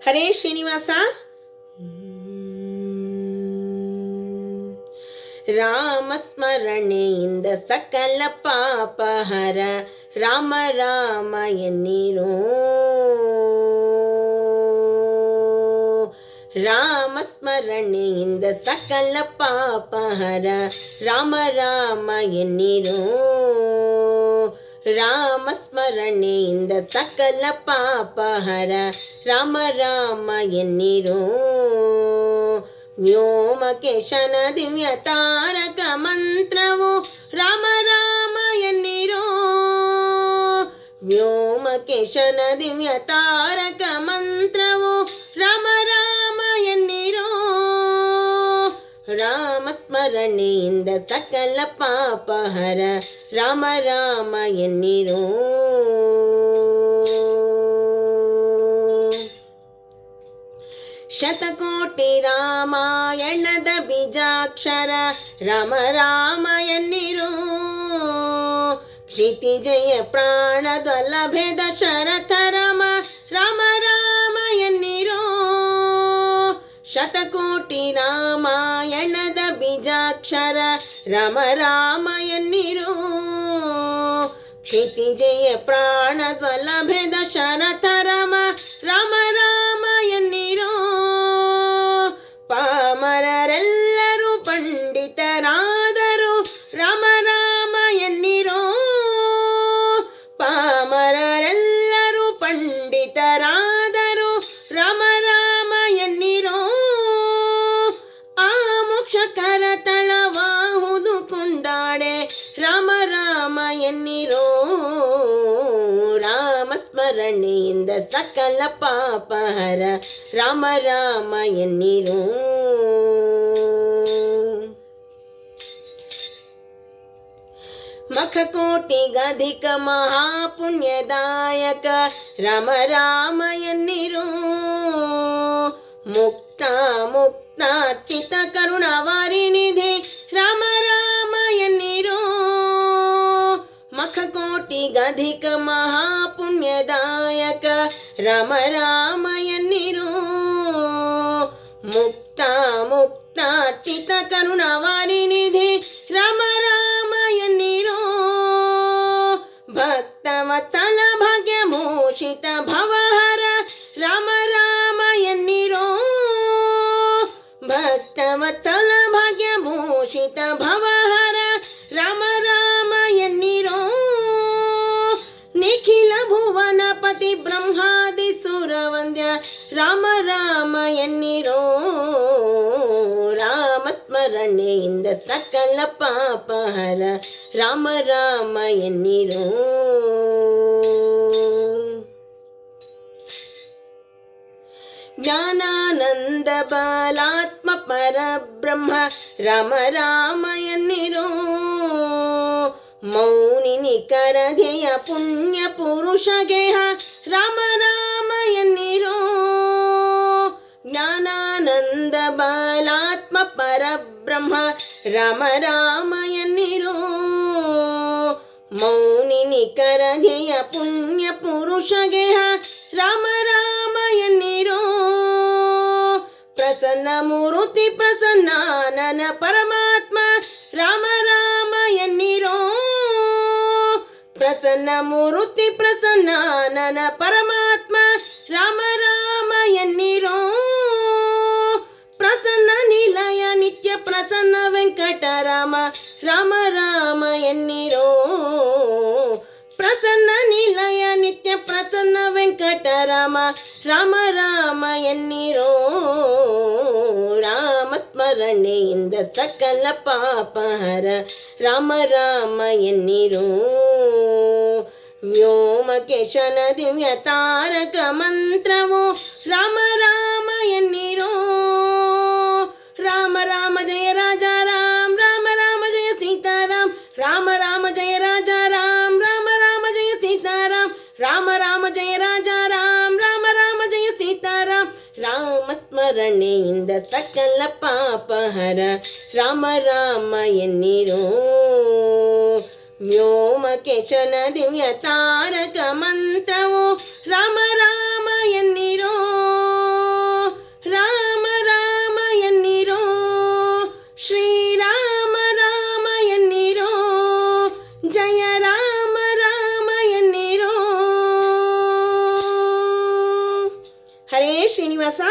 ಹರೇ ಶ್ರೀನಿವಾಸ. ರಾಮಸ್ಮರಣೆಯಿಂದ ಸಕಲ ಪಾಪಹರ, ರಾಮ ರಾಮ ಎನ್ನಿರೋ. ರಾಮಸ್ಮರಣೆಯಿಂದ ಸಕಲ ಪಾಪಹರ, ರಾಮ ರಾಮ ಎನ್ನಿರೋ. ರಾಮಸ್ಮರಣೆಯಿಂದ ಸಕಲ ಪಾಪಹರ, ರಾಮ ರಾಮ ಎನ್ನಿರೋ. ವ್ಯೋಮಕೇಶನ ದಿವ್ಯ ತಾರಕ ಮಂತ್ರವು, ರಾಮ ರಾಮ ಎನ್ನಿರೋ. ವ್ಯೋಮಕೇಶನ ದಿವ್ಯ ತಾರಕ ಮಂತ್ರವು, ರಾಮ ರಾಮ ಎನ್ನಿರೋ. ರಾಮಸ್ಮರಣೆಯಿಂದ ಸಕಲ ಪಾಪಹರ, ರಾಮ ರಾಮ ಎನ್ನಿರೋ. ಶತಕೋಟಿ ರಾಮಾಯಣದ ಬೀಜಾಕ್ಷರ, ರಾಮ ರಾಮ ಎನ್ನಿರೋ. ಕ್ಷಿತಿಜಯ ಪ್ರಾಣದೊಲಭೆ ದಶರಥ ರಾಮ, ರಾಮ ರಾಮ ಎನ್ನಿರೋ. ಶತಕೋಟಿ ರಾಮಾಯಣದ ಬೀಜಾಕ್ಷರ, ರಾಮ ರಾಮ ಎನ್ನಿರೋ. ಕ್ಷಿತಿಜಯ ಪ್ರಾಣದೊಲಭೆ ದಶರಥ ರಾಮ, ರಾಮ ರಾಮ ಎನ್ನಿರೋ. ಪಾಮರರೆಲ್ಲರೂ ಪಂಡಿತರಾದರು, ರಾಮ ರಾಮ ಎನ್ನಿರೋ. ಪಾಮರರೆಲ್ಲರೂ ಪಂಡಿತರಾದರು, ರಾಮ ರಾಮ ಎನ್ನಿರೋ. ಆ ಮೋಕ್ಷಕರ ತಳವಾಹುದು ಕೊಂಡಾಡೆ, ರಾಮ ರಾಮ ಎನ್ನಿರೋ. ರಾಮಸ್ಮರಣೆಯಿಂದ ಸಕಲ ಪಾಪಹರ, ರಾಮ ರಾಮ ಎನ್ನಿರೋ. ಮಖಕೋಟಿಗಧಿಕ ಮಹಾಪುಣ್ಯದಾಯಕ, ರಾಮ ರಾಮ ಎನ್ನಿರೋ. ಮುಕ್ತ ಮುಕ್ತಾರ್ಚಿತ ಕರುಣವಾರಿನಿಧಿ, ರಾಮ ರಾಮ ಎನ್ನಿರೋ. ಮಖಕೋಟಿಗಧಿಕ ಮಹಾಪುಣ್ಯದಾಯಕ, ರಾಮ ರಾಮ ಎನ್ನಿರೋ. ಮುಕ್ತ ಮುಕ್ತಾರ್ಚಿತ ಕರುಣವಾರಿನಿಧಿ, ರಾಮ ರಾಮ ಎನ್ನಿರೋ. ಭಕ್ತವತ್ಸಲ ಭಾಗ್ಯಭೂಷಿತ ಭವಹರ, ರಾಮ ರಾಮ ಎನ್ನಿರೋ. ಭಕ್ತವತ್ಸಲ ಭಾಗ್ಯಭೂಷಿತ ಭವಹರ, ರಾಮ ರಾಮ ಎನ್ನಿರೋ. ನಿಖಿಲ ಭುವನಪತಿ ಬ್ರಹ್ಮಾದಿ ಸುರವಂದ್ಯ, ರಾಮ ರಾಮ ಎನ್ನಿರೋ. ರಾಮಸ್ಮರಣೆಯಿಂದ ಸಕಲ ಪಾಪಹರ, ರಾಮ ರಾಮ ಎನ್ನಿರೋ. ಜ್ಞಾನಾನಂದ ಬಲಾತ್ಮ ಪರಬ್ರಹ್ಮ, ರಾಮ ರಾಮ ಎನ್ನಿರೋ. ಮೌನಿನಿ ಕರಧೆಯ ಪುಣ್ಯ ಪುರುಷ ಗೇಹ, ರಾಮ ರಾಮ ಎನ್ನಿರೋ. ಜ್ಞಾನಾನಂದ ಬಲಾತ್ಮ ಪರಬ್ರಹ್ಮ, ರಾಮ ರಾಮ ಎನ್ನಿರೋ. ಮೌನಿನಿ ಕರಧೆಯ ಪುಣ್ಯ ಪುರುಷ ಗೇಹ, ರಾಮ ರಾಮ ಎನ್ನಿರೋ. ಪ್ರಸನ್ನ ಮೂರುತಿ ಪ್ರಸನ್ನಾನನ ಪರಮಾತ್ಮ, ರಾಮ ರಾಮ ಎನ್ನಿರೋ. ಪ್ರಸನ್ನ ಮೂರುತಿ ಪ್ರಸನ್ನಾನನ ಪರಮಾತ್ಮ, ರಾಮ ರಾಮ ಎನ್ನಿರೋ. ಪ್ರಸನ್ನ ನಿಲಯ ನಿತ್ಯ ಪ್ರಸನ್ನ ವೆಂಕಟರಾಮ, ರಾಮ ರಾಮ ಎನ್ನಿರೋ. ಪ್ರಸನ್ನ ನಿಲಯ ನಿತ್ಯ ಪ್ರಸನ್ನ ವೆಂಕಟರಾಮ, ರಾಮ ರಾಮ ಎನ್ನಿರೋ. ರಾಮಸ್ಮರಣೆಯಿಂದ ಸಕಲ ಪಾಪಹರ, ರಾಮ ರಾಮ ಎನ್ನಿರೋ. ವ್ಯೋಮಕೇಶನ ದಿವ್ಯ ತಾರಕ ಮಂತ್ರವು, ರಾಮ ರಾಮ ಎನ್ನಿರೋ. ರಾಮ ರಾಮ ಜಯ ರಾಜ ರಾಮ್, ರಾಮ ರಾಮ ಜಯ ಸೀತಾರಾಮ್. ರಾಮ ರಾಮ ಜಯ ರಾಜ ರಾಮ್, ರಾಮ ರಾಮ ಜಯ ಸೀತಾರಾಮ್. ರಾಮ ರಾಮ ಜಯ ರಾಜ ರಾಮ್, ರಾಮ ರಾಮ ಜಯ ಸೀತಾರಾಮ್. ರಾಮಸ್ಮರಣೆಯಿಂದ ಸಕಲ ಪಾಪಹರ, ರಾಮ ರಾಮ ಎನ್ನಿರೋ. ವ್ಯೋಮಕೇಶನ ದಿವ್ಯ ತಾರಕ ಮಂತ್ರವು, ರಾಮ ರಾಮ ಎನ್ನಿರೋ. ಹರೇ ಶ್ರೀನಿವಾಸ.